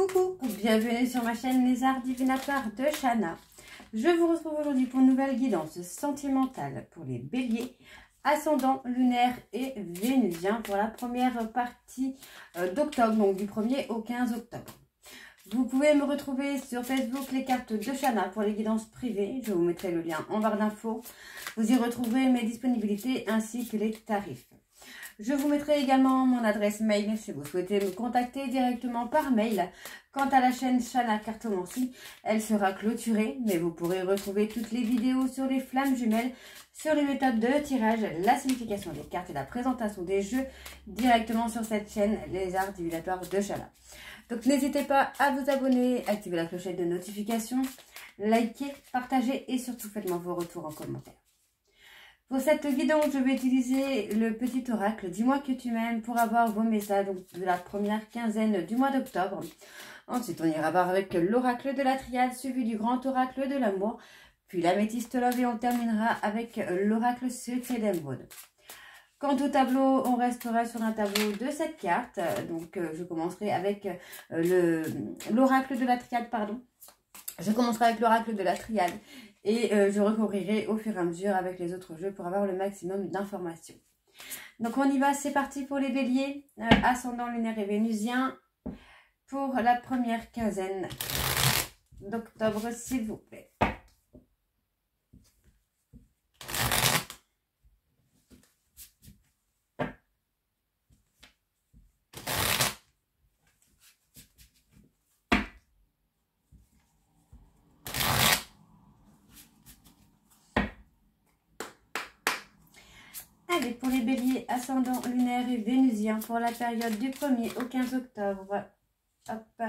Coucou, bienvenue sur ma chaîne Les Arts Divinatoires de Shana. Je vous retrouve aujourd'hui pour une nouvelle guidance sentimentale pour les béliers, ascendant lunaire et vénusien pour la première partie d'octobre, donc du 1er au 15 octobre. Vous pouvez me retrouver sur Facebook les cartes de Shana pour les guidances privées. Je vous mettrai le lien en barre d'infos. Vous y retrouverez mes disponibilités ainsi que les tarifs. Je vous mettrai également mon adresse mail si vous souhaitez me contacter directement par mail. Quant à la chaîne Shana Cartomancie, elle sera clôturée, mais vous pourrez retrouver toutes les vidéos sur les flammes jumelles, sur les méthodes de tirage, la signification des cartes et la présentation des jeux directement sur cette chaîne Les Arts Divinatoires de Shana. Donc n'hésitez pas à vous abonner, activer la clochette de notification, liker, partager et surtout faites-moi vos retours en commentaire. Pour cette guidance, je vais utiliser le petit oracle « Dis-moi que tu m'aimes » pour avoir vos messages de la première quinzaine du mois d'octobre. Ensuite, on ira voir avec l'oracle de la triade suivi du grand oracle de l'amour, puis l'améthyste love et on terminera avec l'oracle secret d'émeraude. Quant au tableau, on restera sur un tableau de 7 cartes. Donc, je commencerai avec l'oracle de la triade, pardon. Je commencerai avec l'oracle de la triade. Et je recouvrirai au fur et à mesure avec les autres jeux pour avoir le maximum d'informations. Donc on y va, c'est parti pour les béliers, ascendant lunaire et vénusien, pour la première quinzaine d'octobre, s'il vous plaît. Allez, pour les béliers, ascendant lunaire et vénusien pour la période du 1er au 15 octobre. Hop.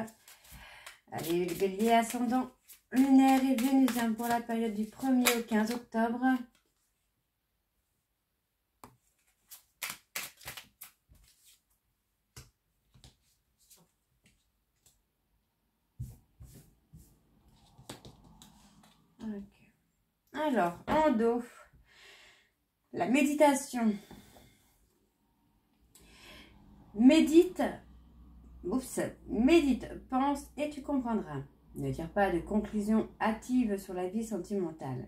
Allez, les béliers, ascendant lunaire et vénusien pour la période du 1er au 15 octobre. Okay. Alors, en dos. La méditation. Médite, pense et tu comprendras. Ne tire pas de conclusion hâtive sur la vie sentimentale.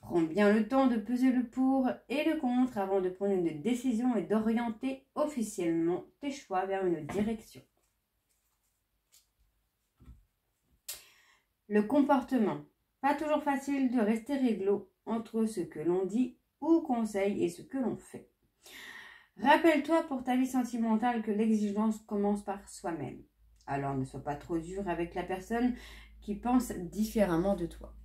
Prends bien le temps de peser le pour et le contre avant de prendre une décision et d'orienter officiellement tes choix vers une direction. Le comportement. Pas toujours facile de rester réglo entre ce que l'on dit ou conseil et ce que l'on fait. Rappelle-toi pour ta vie sentimentale que l'exigence commence par soi-même. Alors ne sois pas trop dur avec la personne qui pense différemment de toi.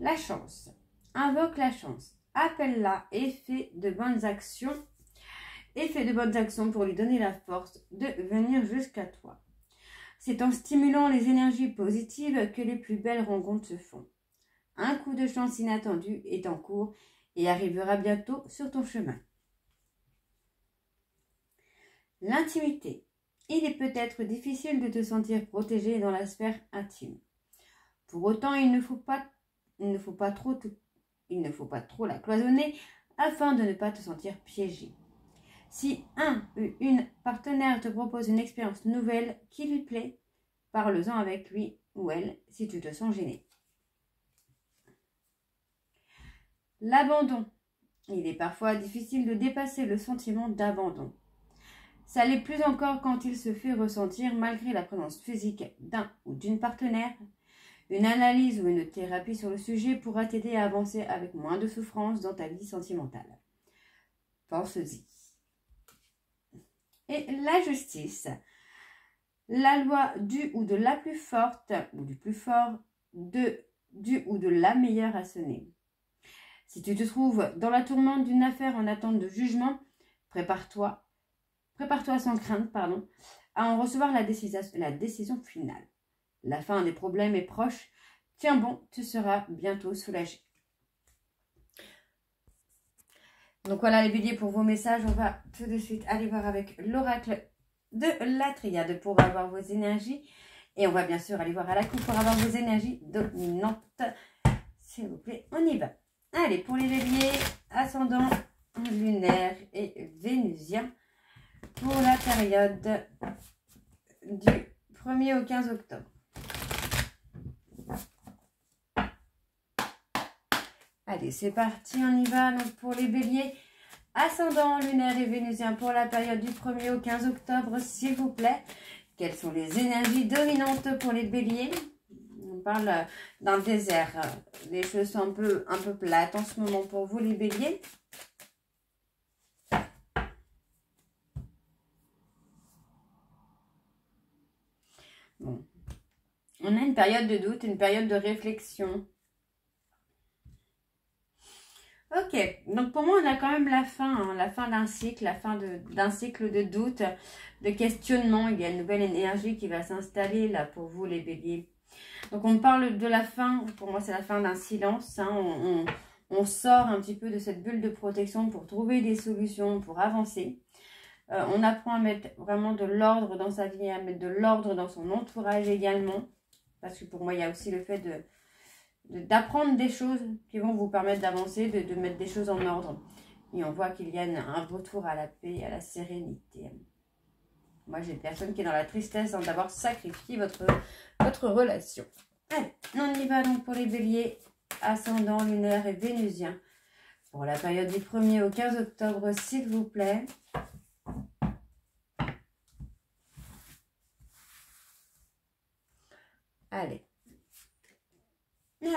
La chance. Invoque la chance. Appelle-la et fais de bonnes actions. Et fais de bonnes actions pour lui donner la force de venir jusqu'à toi. C'est en stimulant les énergies positives que les plus belles rencontres se font. Un coup de chance inattendu est en cours et arrivera bientôt sur ton chemin. L'intimité. Il est peut-être difficile de te sentir protégé dans la sphère intime. Pour autant, il ne faut pas trop la cloisonner afin de ne pas te sentir piégé. Si un ou une partenaire te propose une expérience nouvelle qui lui plaît, parle-en avec lui ou elle si tu te sens gêné. L'abandon. Il est parfois difficile de dépasser le sentiment d'abandon. Ça l'est plus encore quand il se fait ressentir malgré la présence physique d'un ou d'une partenaire. Une analyse ou une thérapie sur le sujet pourra t'aider à avancer avec moins de souffrance dans ta vie sentimentale. Pense-y. Et la justice. La loi du ou de la plus forte ou du plus fort, du ou de la meilleure a sonné. Si tu te trouves dans la tourmente d'une affaire en attente de jugement, prépare-toi sans crainte, à en recevoir la décision finale. La fin des problèmes est proche. Tiens bon, tu seras bientôt soulagé. Donc voilà les béliers pour vos messages. On va tout de suite aller voir avec l'oracle de la triade pour avoir vos énergies. Et on va bien sûr aller voir à la coupe pour avoir vos énergies dominantes. S'il vous plaît, on y va. Allez, pour les béliers, ascendant lunaire et vénusien. pour la période du 1er au 15 octobre. Allez, c'est parti, on y va. Donc pour les béliers, ascendant lunaire et vénusien pour la période du 1er au 15 octobre, s'il vous plaît. Quelles sont les énergies dominantes pour les béliers? On parle d'un désert. Les choses sont un peu plates en ce moment pour vous, les béliers. Bon. On a une période de doute, une période de réflexion. Ok, donc pour moi, on a quand même la fin d'un cycle, la fin d'un cycle de doute, de questionnement. Il y a une nouvelle énergie qui va s'installer là pour vous, les béliers. Donc on parle de la fin, pour moi c'est la fin d'un silence. Hein. On sort un petit peu de cette bulle de protection pour trouver des solutions, pour avancer. On apprend à mettre vraiment de l'ordre dans sa vie, à mettre de l'ordre dans son entourage également. Parce que pour moi, il y a aussi le fait d'apprendre des choses qui vont vous permettre d'avancer, de mettre des choses en ordre. Et on voit qu'il y a un retour à la paix et à la sérénité. Moi, j'ai une personne qui est dans la tristesse d'avoir sacrifié votre relation. Allez, on y va donc pour les béliers, ascendant, lunaire et vénusien. Pour la période du 1er au 15 octobre, s'il vous plaît. Allez.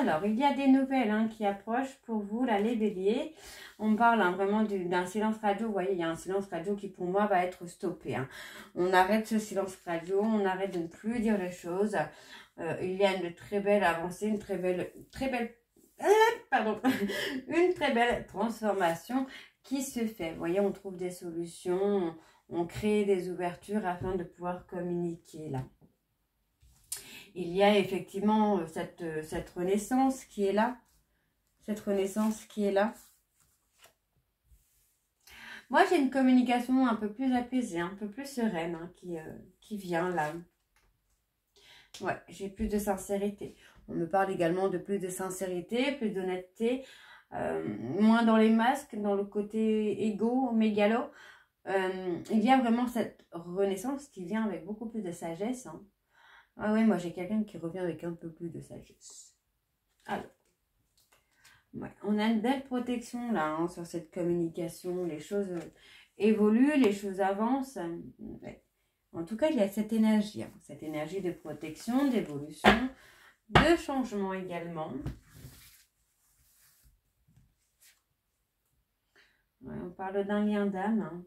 Alors, il y a des nouvelles qui approchent pour vous, là, les béliers. On parle vraiment d'un silence radio. Vous voyez, il y a un silence radio qui, pour moi, va être stoppé. On arrête ce silence radio, on arrête de ne plus dire les choses. Il y a une très belle avancée, une très belle transformation qui se fait. Vous voyez, on trouve des solutions, on crée des ouvertures afin de pouvoir communiquer, là. Il y a effectivement cette renaissance qui est là. Cette renaissance qui est là. Moi, j'ai une communication un peu plus apaisée, un peu plus sereine qui vient là. Ouais, j'ai plus de sincérité. On me parle également de plus de sincérité, plus d'honnêteté. Moins dans les masques, dans le côté égo, mégalo. Il y a vraiment cette renaissance qui vient avec beaucoup plus de sagesse. Ah oui, moi j'ai quelqu'un qui revient avec un peu plus de sagesse. Alors, ouais, on a une belle protection là sur cette communication. Les choses évoluent, les choses avancent. Ouais. En tout cas, il y a cette énergie de protection, d'évolution, de changement également. Ouais, on parle d'un lien d'âme.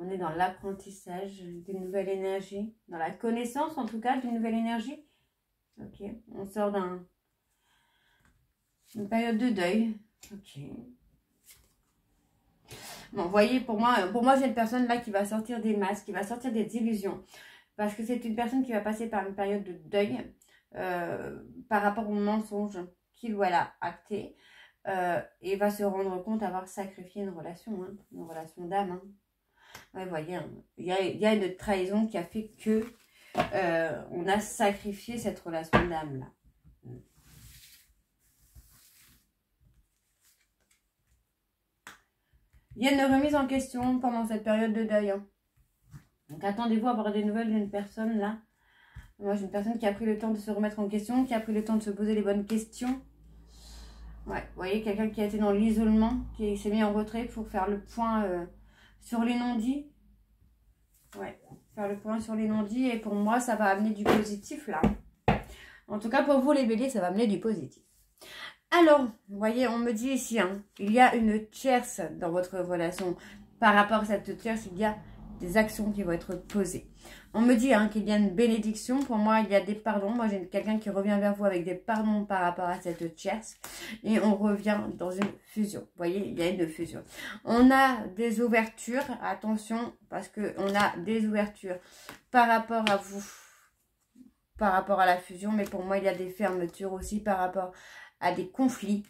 On est dans l'apprentissage d'une nouvelle énergie, dans la connaissance en tout cas d'une nouvelle énergie. Ok, on sort d'une période de deuil. Ok. Bon, vous voyez, pour moi c'est une personne là qui va sortir des masques, qui va sortir des illusions. Parce que c'est une personne qui va passer par une période de deuil par rapport aux mensonges qu'il ou elle a acté. Et va se rendre compte d'avoir sacrifié une relation d'âme. Ouais, vous voyez, il y a une trahison qui a fait que on a sacrifié cette relation d'âme là. Il y a une remise en question pendant cette période de deuil. Donc attendez-vous à avoir des nouvelles d'une personne là. Moi j'ai une personne qui a pris le temps de se remettre en question, qui a pris le temps de se poser les bonnes questions. Ouais, vous voyez, quelqu'un qui a été dans l'isolement, qui s'est mis en retrait pour faire le point sur les non-dits. Ouais, faire le point sur les non-dits. Et pour moi, ça va amener du positif là. En tout cas, pour vous les béliers, ça va amener du positif. Alors, vous voyez, on me dit ici, il y a une tierce dans votre relation. Par rapport à cette tierce, il y a des actions qui vont être posées. On me dit qu'il y a une bénédiction. Pour moi, il y a des pardons. Moi, j'ai quelqu'un qui revient vers vous avec des pardons par rapport à cette tierce. Et on revient dans une fusion. Vous voyez, il y a une fusion. On a des ouvertures. Attention, parce qu'on a des ouvertures par rapport à vous. Par rapport à la fusion. Mais pour moi, il y a des fermetures aussi par rapport à des conflits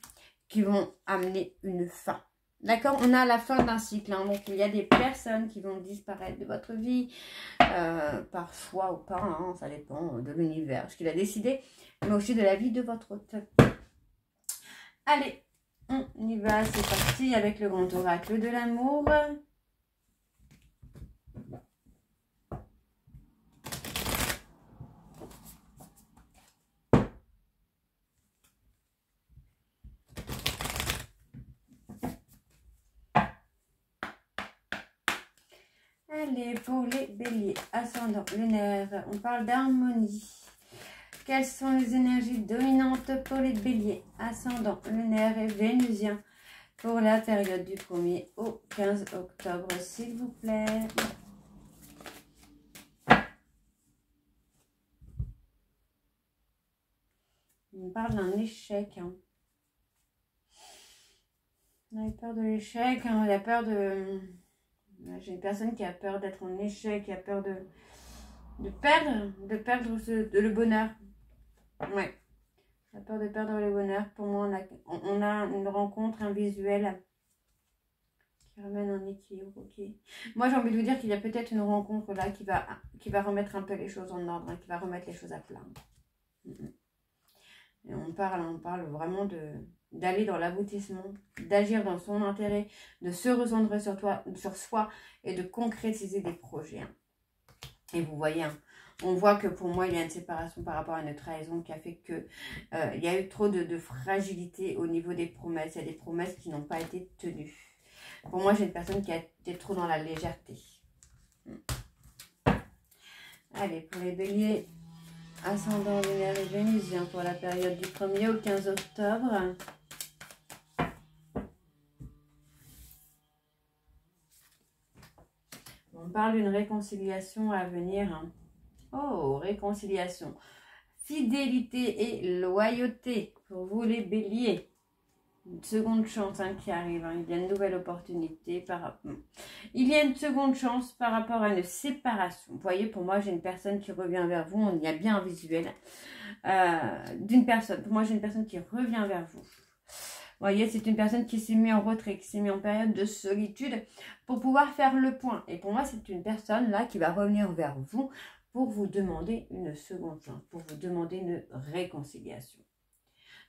qui vont amener une fin. D'accord, on a la fin d'un cycle, donc il y a des personnes qui vont disparaître de votre vie, par choix ou pas, ça dépend de l'univers, ce qu'il a décidé, mais aussi de la vie de votre hôte. Allez, On y va, c'est parti avec le grand oracle de l'amour. Allez, pour les béliers, ascendant lunaire, on parle d'harmonie. Quelles sont les énergies dominantes pour les béliers, ascendant lunaire et vénusien pour la période du 1er au 15 octobre, s'il vous plaît? On parle d'un échec. Hein. On a peur de l'échec, hein. On a peur de... J'ai une personne qui a peur d'être en échec, qui a peur de perdre le bonheur. Ouais. La peur de perdre le bonheur. Pour moi, on a une rencontre, un visuel qui ramène un équilibre. Ok. Moi, j'ai envie de vous dire qu'il y a peut-être une rencontre là qui va remettre un peu les choses en ordre, hein, qui va remettre les choses à plat. Et on parle vraiment d'aller dans l'aboutissement, d'agir dans son intérêt, de se recentrer sur soi et de concrétiser des projets. Hein. Et vous voyez, hein, on voit que pour moi, il y a une séparation par rapport à une trahison qui a fait que il y a eu trop de fragilité au niveau des promesses. Il y a des promesses qui n'ont pas été tenues. Pour moi, j'ai une personne qui a été trop dans la légèreté. Allez, pour les béliers, ascendant lunaire et vénusien pour la période du 1er au 15 octobre. On parle d'une réconciliation à venir. Hein. Oh, réconciliation. Fidélité et loyauté pour vous les béliers. Une seconde chance hein, qui arrive. Hein. Il y a une nouvelle opportunité. Il y a une seconde chance par rapport à une séparation. Vous voyez, pour moi, j'ai une personne qui revient vers vous. On y a bien un visuel d'une personne. Pour moi, j'ai une personne qui revient vers vous. Vous voyez, c'est une personne qui s'est mise en retrait, qui s'est mise en période de solitude pour pouvoir faire le point. Et pour moi, c'est une personne là qui va revenir vers vous pour vous demander une seconde chance, pour vous demander une réconciliation.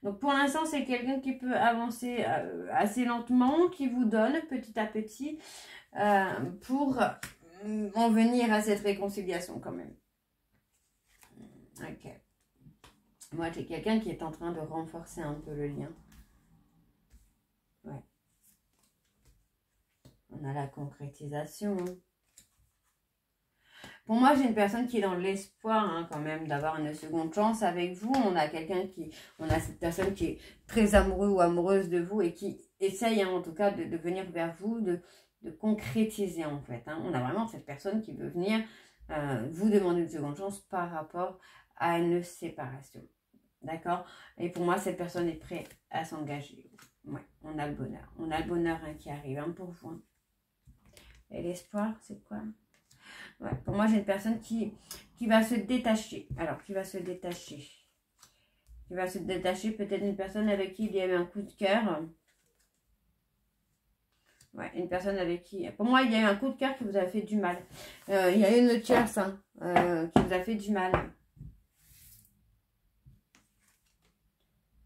Donc pour l'instant, c'est quelqu'un qui peut avancer assez lentement, qui vous donne petit à petit pour en venir à cette réconciliation quand même. Ok. Moi, j'ai quelqu'un qui est en train de renforcer un peu le lien. Ouais. On a la concrétisation. Hein. Pour moi, j'ai une personne qui est dans l'espoir hein, quand même d'avoir une seconde chance avec vous. On a cette personne qui est très amoureux ou amoureuse de vous et qui essaye hein, en tout cas de venir vers vous, de concrétiser en fait. Hein. On a vraiment cette personne qui veut venir vous demander une seconde chance par rapport à une séparation. D'accord? Et pour moi, cette personne est prête à s'engager. Ouais, on a le bonheur. On a le bonheur hein, qui arrive hein, pour vous. Hein. Et l'espoir, c'est quoi? Ouais, pour moi, j'ai une personne qui va se détacher. Alors, qui va se détacher? Qui va se détacher peut-être d'une personne avec qui il y a eu un coup de cœur. Ouais, une personne avec qui... Pour moi, il y a eu un coup de cœur qui vous a fait du mal. Il y a une tierce hein, qui vous a fait du mal.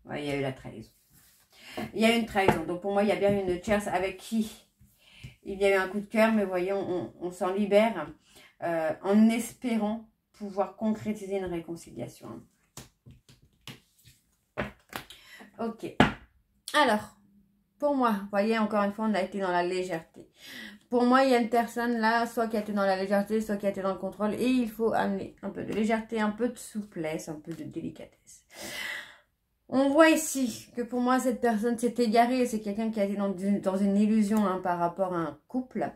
Ouais, il y a eu la trahison. Il y a eu une trahison. Donc, pour moi, il y a bien une tierce avec qui il y a eu un coup de cœur. Mais voyez, on s'en libère en espérant pouvoir concrétiser une réconciliation. Ok. Alors, pour moi, vous voyez, encore une fois, on a été dans la légèreté. Pour moi, il y a une personne là, soit qui a été dans la légèreté, soit qui a été dans le contrôle. Et il faut amener un peu de légèreté, un peu de souplesse, un peu de délicatesse. On voit ici que pour moi, cette personne s'est égarée. C'est quelqu'un qui a été dans une illusion hein, par rapport à un couple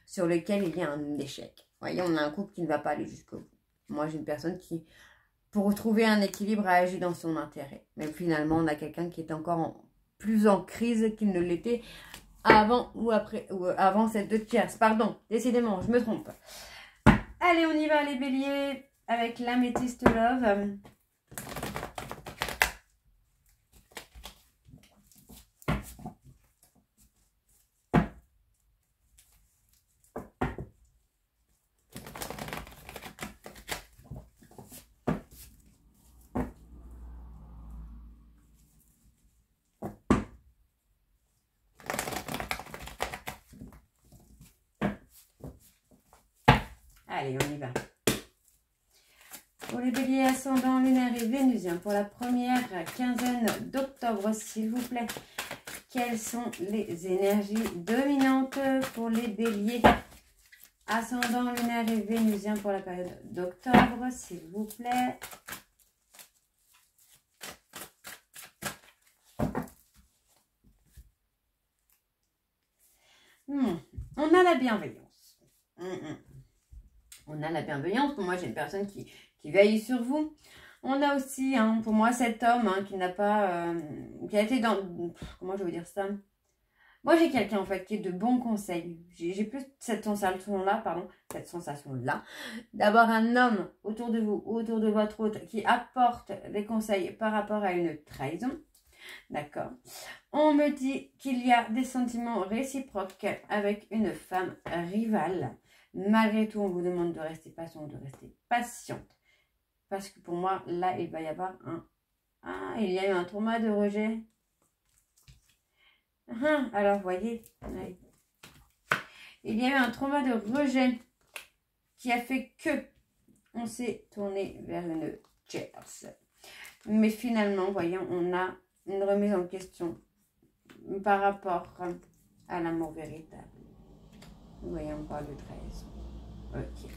sur lequel il y a un échec. Vous voyez, on a un couple qui ne va pas aller jusqu'au bout. Moi, j'ai une personne qui, pour retrouver un équilibre, a agi dans son intérêt. Mais finalement, on a quelqu'un qui est encore plus en crise qu'il ne l'était avant ou après, ou avant cette deux tierces. Pardon, décidément, je me trompe. Allez, on y va les béliers avec l'améthyste love. Allez, on y va. Pour les béliers ascendants lunaire et vénusien, pour la première quinzaine d'octobre, s'il vous plaît, quelles sont les énergies dominantes pour les béliers ascendant lunaire et vénusien pour la période d'octobre, s'il vous plaît. On a la bienveillance. On a la bienveillance. Pour moi, j'ai une personne qui veille sur vous. On a aussi, pour moi, cet homme qui n'a pas... qui a été dans... Comment je vais vous dire ça? Moi, j'ai quelqu'un, en fait, qui est de bons conseils. J'ai plus cette sensation-là, d'avoir un homme autour de vous, autour de votre hôte, qui apporte des conseils par rapport à une trahison. D'accord. On me dit qu'il y a des sentiments réciproques avec une femme rivale. Malgré tout, on vous demande de rester patient, de rester patiente. Parce que pour moi, là, il va y avoir un... Ah, il y a eu un trauma de rejet. Alors, voyez, il y a eu un trauma de rejet qui a fait que on s'est tourné vers une tierce. Mais finalement, voyons, on a une remise en question par rapport à l'amour véritable. Voyons, on parle de 13. Ok.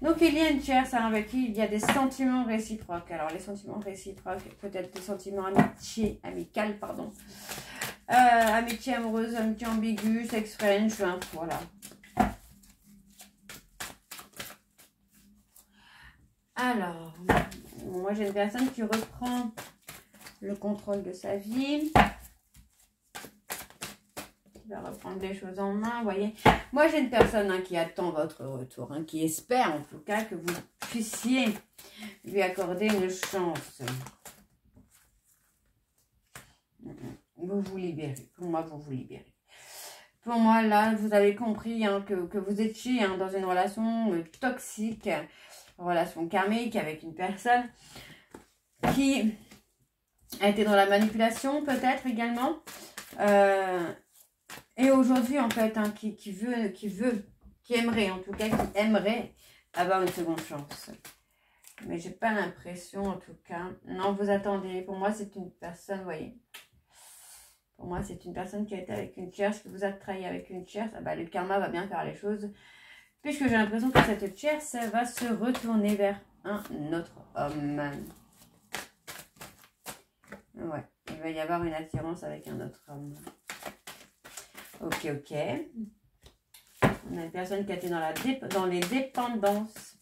Donc, il y a une tierce avec qui il y a des sentiments réciproques. Alors, les sentiments réciproques, peut-être des sentiments amical, pardon. Amitié amoureuse, amitié ambiguë, sex French, voilà. Alors, moi j'ai une personne qui reprend le contrôle de sa vie. Qui va reprendre les choses en main, vous voyez. Moi j'ai une personne qui attend votre retour, qui espère en tout cas que vous puissiez lui accorder une chance. Vous vous libérez. Pour moi, vous vous libérez. Pour moi, là, vous avez compris que vous étiez dans une relation toxique, relation karmique avec une personne qui a été dans la manipulation, peut-être également. Et aujourd'hui, en fait, qui aimerait, en tout cas, qui aimerait avoir une seconde chance. Mais j'ai pas l'impression, en tout cas. Non, vous attendez. Pour moi, c'est une personne, vous voyez. Pour moi, c'est une personne qui a été avec une tierce, qui vous a trahi avec une tierce. Le karma va bien faire les choses. Puisque j'ai l'impression que cette tierce va se retourner vers un autre homme. Ouais, il va y avoir une attirance avec un autre homme. Ok. On a une personne qui a été dans les dépendances,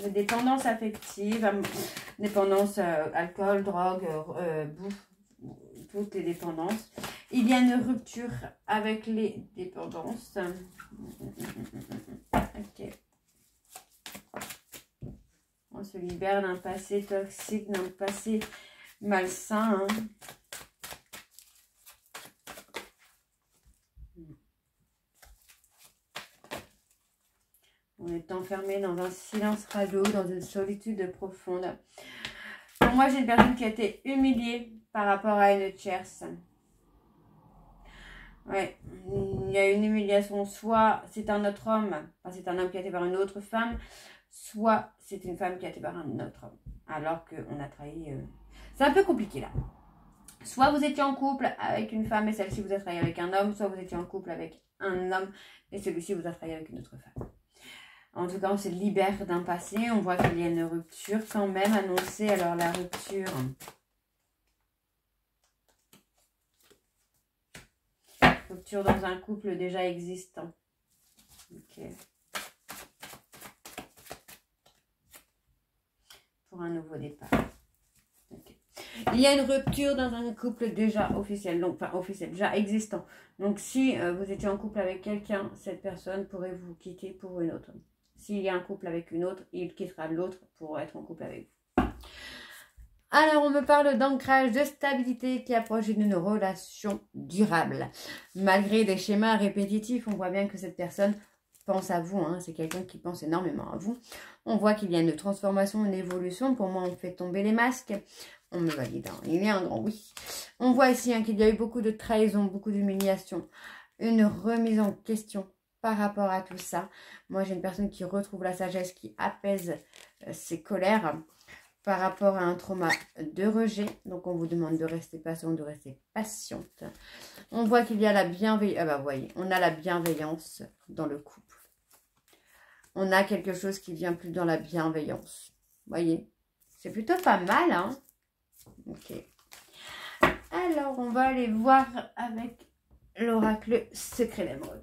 les dépendances affectives, dépendance alcool, drogue, bouffe, toutes les dépendances. Il y a une rupture avec les dépendances. Ok. On se libère d'un passé toxique, d'un passé malsain. On est enfermé dans un silence radio, dans une solitude profonde. Pour moi, j'ai une personne qui a été humiliée par rapport à une tierce. Ouais, il y a une humiliation. Soit c'est un autre homme, c'est un homme qui a été par une autre femme, soit c'est une femme qui a été par un autre homme. Alors qu'on a trahi... C'est un peu compliqué là. Soit vous étiez en couple avec une femme et celle-ci vous a trahi avec un homme, soit vous étiez en couple avec un homme et celui-ci vous a trahi avec une autre femme. En tout cas, on se libère d'un passé. On voit qu'il y a une rupture quand même annoncée. Alors, la rupture... Rupture dans un couple déjà existant. Ok. Pour un nouveau départ. Okay. Il y a une rupture dans un couple déjà officiel. Donc, enfin, officiel, déjà existant. Donc, si vous étiez en couple avec quelqu'un, cette personne pourrait vous quitter pour une autre. S'il y a un couple avec une autre, il quittera l'autre pour être en couple avec vous. Alors, on me parle d'ancrage, de stabilité qui approche d'une relation durable. Malgré des schémas répétitifs, on voit bien que cette personne pense à vous. C'est quelqu'un qui pense énormément à vous. On voit qu'il y a une transformation, une évolution. Pour moi, on fait tomber les masques. On me valide. Il y a un grand oui. On voit ici qu'il y a eu beaucoup de trahison, beaucoup d'humiliation. Une remise en question par rapport à tout ça. Moi, j'ai une personne qui retrouve la sagesse, qui apaise ses colères par rapport à un trauma de rejet. Donc, on vous demande de rester patient, de rester patiente. On voit qu'il y a la bienveillance. Ah bah, vous voyez, on a la bienveillance dans le couple. On a quelque chose qui vient plus dans la bienveillance. Vous voyez, c'est plutôt pas mal, hein? Ok. Alors, on va aller voir avec l'oracle secret d'émeraude.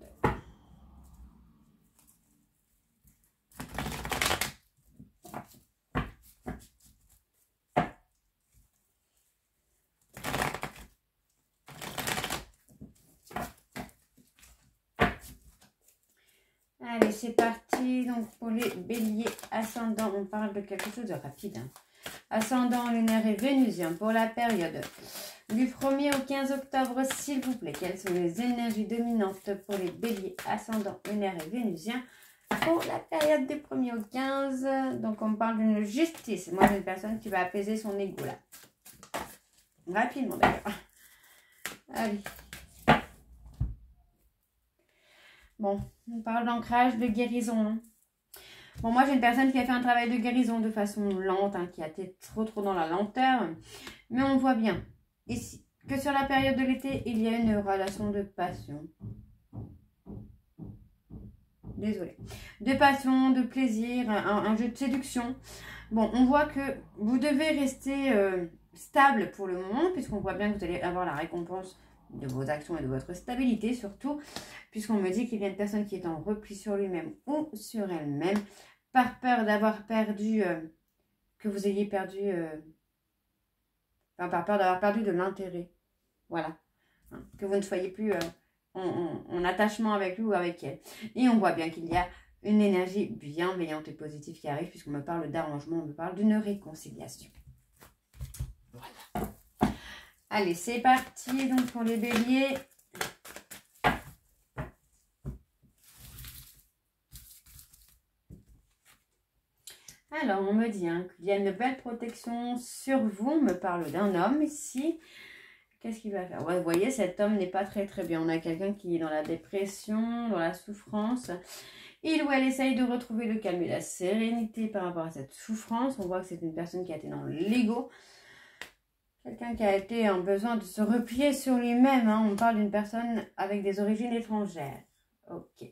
Allez, c'est parti. Donc, pour les béliers ascendants, on parle de quelque chose de rapide. Hein. Ascendant lunaire et vénusien pour la période du 1er au 15 octobre, s'il vous plaît. Quelles sont les énergies dominantes pour les béliers ascendants lunaire et vénusien pour la période du 1er au 15? Donc, on parle d'une justice. Moi, j'ai une personne qui va apaiser son ego là. Rapidement d'ailleurs. Allez. Bon, on parle d'ancrage, de guérison. Hein. Bon, moi, j'ai une personne qui a fait un travail de guérison de façon lente, hein, qui a été trop dans la lenteur. Mais on voit bien ici que sur la période de l'été, il y a une relation de passion. Désolée. De passion, de plaisir, un jeu de séduction. Bon, on voit que vous devez rester stable pour le moment, puisqu'on voit bien que vous allez avoir la récompense de vos actions et de votre stabilité, surtout, puisqu'on me dit qu'il y a une personne qui est en repli sur lui-même ou sur elle-même, par peur d'avoir perdu, que vous ayez perdu, enfin, par peur d'avoir perdu de l'intérêt. Voilà. Hein, que vous ne soyez plus en attachement avec lui ou avec elle. Et on voit bien qu'il y a une énergie bienveillante et positive qui arrive, puisqu'on me parle d'arrangement, on me parle d'une réconciliation. Voilà. Allez, c'est parti donc pour les béliers. Alors, on me dit hein, qu'il y a une belle protection sur vous. On me parle d'un homme ici. Qu'est-ce qu'il va faire? Ouais, vous voyez, cet homme n'est pas très bien. On a quelqu'un qui est dans la dépression, dans la souffrance. Il ou elle essaye de retrouver le calme et la sérénité par rapport à cette souffrance. On voit que c'est une personne qui a été dans l'ego. Quelqu'un qui a été en besoin de se replier sur lui-même. Hein. On parle d'une personne avec des origines étrangères. Ok.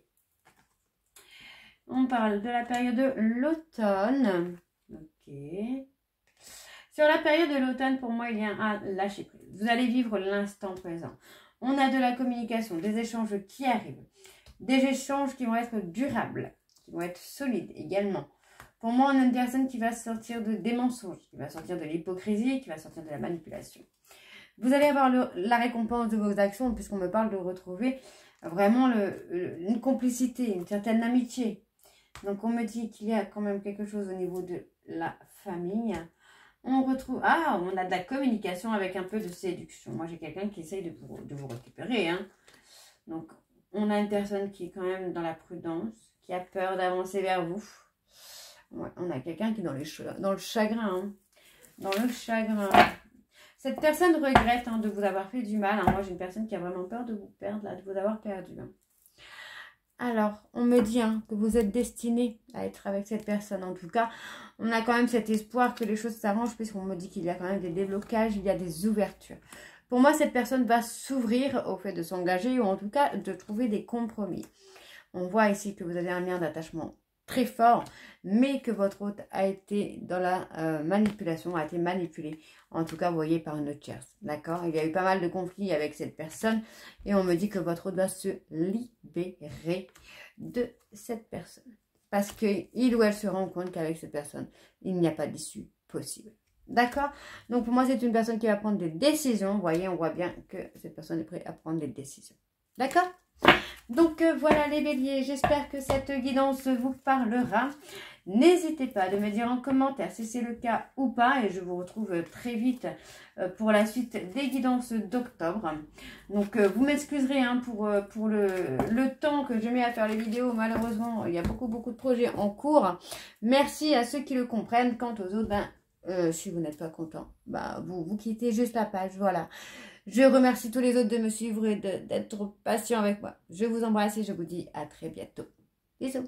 On parle de la période de l'automne. Ok. Sur la période de l'automne, pour moi, il y a un lâcher prise. Vous allez vivre l'instant présent. On a de la communication, des échanges qui arrivent. Des échanges qui vont être durables, qui vont être solides également. Pour moi, on a une personne qui va sortir des mensonges, qui va sortir de l'hypocrisie, qui va sortir de la manipulation. Vous allez avoir la récompense de vos actions, puisqu'on me parle de retrouver vraiment une complicité, une certaine amitié. Donc, on me dit qu'il y a quand même quelque chose au niveau de la famille. On retrouve... Ah, on a de la communication avec un peu de séduction. Moi, j'ai quelqu'un qui essaye de vous récupérer. Hein. Donc, on a une personne qui est quand même dans la prudence, qui a peur d'avancer vers vous. Ouais, on a quelqu'un qui est dans le chagrin. Hein. Dans le chagrin. Cette personne regrette hein, de vous avoir fait du mal. Hein. Moi, j'ai une personne qui a vraiment peur de vous perdre, là, de vous avoir perdu. Hein. Alors, on me dit hein, que vous êtes destiné à être avec cette personne. En tout cas, on a quand même cet espoir que les choses s'arrangent, puisqu'on me dit qu'il y a quand même des déblocages, il y a des ouvertures. Pour moi, cette personne va s'ouvrir au fait de s'engager, ou en tout cas, de trouver des compromis. On voit ici que vous avez un lien d'attachement très fort, mais que votre hôte a été dans la manipulation, a été manipulé. En tout cas, vous voyez, par une tierce. D'accord? Il y a eu pas mal de conflits avec cette personne. Et on me dit que votre hôte doit se libérer de cette personne. Parce qu'il ou elle se rend compte qu'avec cette personne, il n'y a pas d'issue possible. D'accord? Donc, pour moi, c'est une personne qui va prendre des décisions. Vous voyez, on voit bien que cette personne est prête à prendre des décisions. D'accord? Donc voilà les béliers, j'espère que cette guidance vous parlera. N'hésitez pas de me dire en commentaire si c'est le cas ou pas. Et je vous retrouve très vite pour la suite des guidances d'octobre. Donc vous m'excuserez hein, pour le temps que je mets à faire les vidéos. Malheureusement, il y a beaucoup de projets en cours. Merci à ceux qui le comprennent. Quant aux autres, si vous n'êtes pas content, bah, vous quittez juste la page. Voilà. Je remercie tous les autres de me suivre et d'être patients avec moi. Je vous embrasse et je vous dis à très bientôt. Bisous.